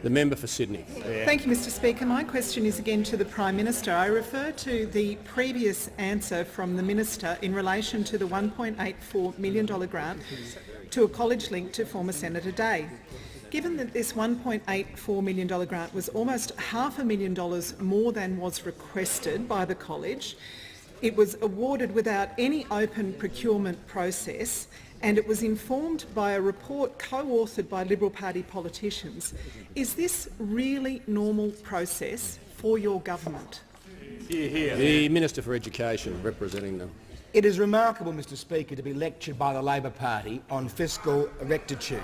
The member for Sydney. Thank you, Mr Speaker. My question is again to the Prime Minister. I refer to the previous answer from the Minister in relation to the $1.84 million grant to a college linked to former Senator Day. Given that this $1.84 million grant was almost $500,000 more than was requested by the college, it was awarded without any open procurement process, and it was informed by a report co-authored by Liberal Party politicians. Is this really normal process for your government? The Minister for Education, representing them. It is remarkable, Mr Speaker, to be lectured by the Labor Party on fiscal rectitude.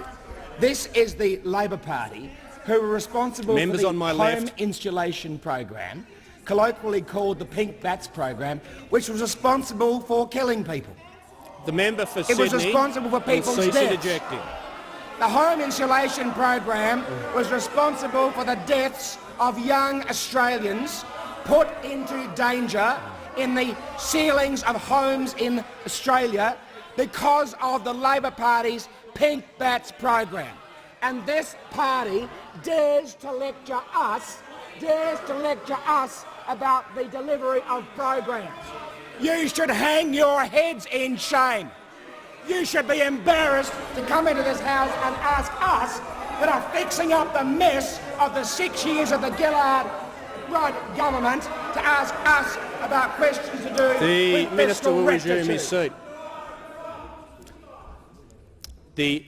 This is the Labor Party who were responsible for the home insulation program, colloquially called the Pink Bats program, which was responsible for killing people. The member for Sydney. It was responsible for people's deaths. Interjecting. The home insulation program was responsible for the deaths of young Australians put into danger in the ceilings of homes in Australia because of the Labor Party's Pink Bats program. And this party dares to lecture us about the delivery of programs. You should hang your heads in shame. You should be embarrassed to come into this House and ask us that are fixing up the mess of the 6 years of the Gillard-Rudd government to ask us about questions to do with the Minister will resume his rectitude. seat. The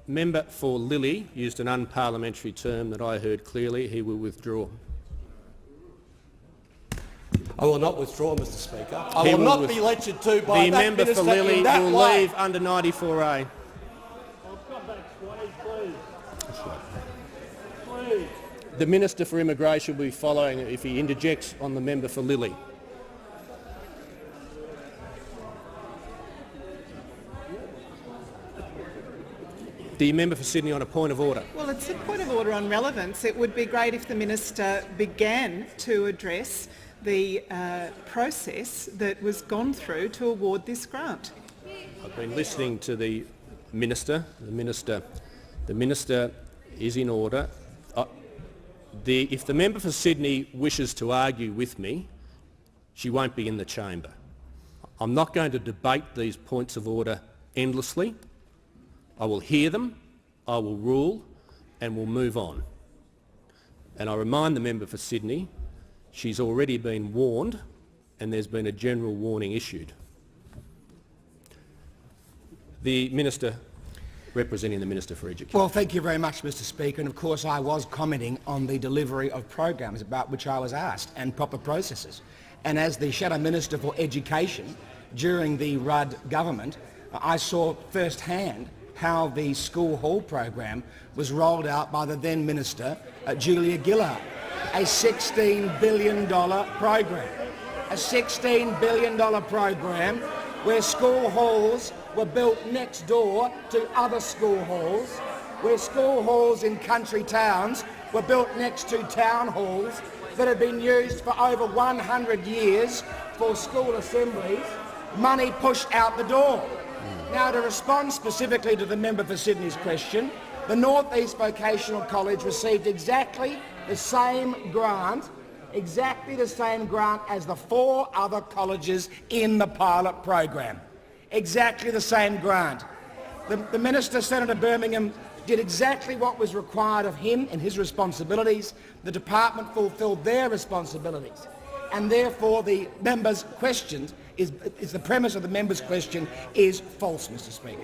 member for Lilly used an unparliamentary term that I heard clearly. He will withdraw. I will not withdraw, Mr Speaker. I will not be lectured to by the that member minister for Lilly in that will way. leave under 94A. The Minister for Immigration will be following if he interjects on the member for Lilly. The member for Sydney on a point of order. Well, it's a point of order on relevance. It would be great if the Minister began to address the process that was gone through to award this grant. I've been listening to the Minister. The Minister is in order. If the member for Sydney wishes to argue with me, she won't be in the chamber. I'm not going to debate these points of order endlessly. I will hear them, I will rule, and we'll move on. And I remind the member for Sydney, she's already been warned and there's been a general warning issued. The Minister representing the Minister for Education. Well, thank you very much, Mr Speaker. And of course I was commenting on the delivery of programs about which I was asked and proper processes. And as the Shadow Minister for Education during the Rudd government, I saw firsthand how the school hall program was rolled out by the then Minister, Julia Gillard. A $16 billion program. A $16 billion program where school halls were built next door to other school halls, where school halls in country towns were built next to town halls that had been used for over 100 years for school assemblies, money pushed out the door. Now, to respond specifically to the member for Sydney's question, the North East Vocational College received exactly the same grant as the 4 other colleges in the pilot program. Exactly the same grant. The Minister, Senator Birmingham, did exactly what was required of him and his responsibilities. The department fulfilled their responsibilities. And therefore the member's question is the premise of the member's question is false, Mr Speaker.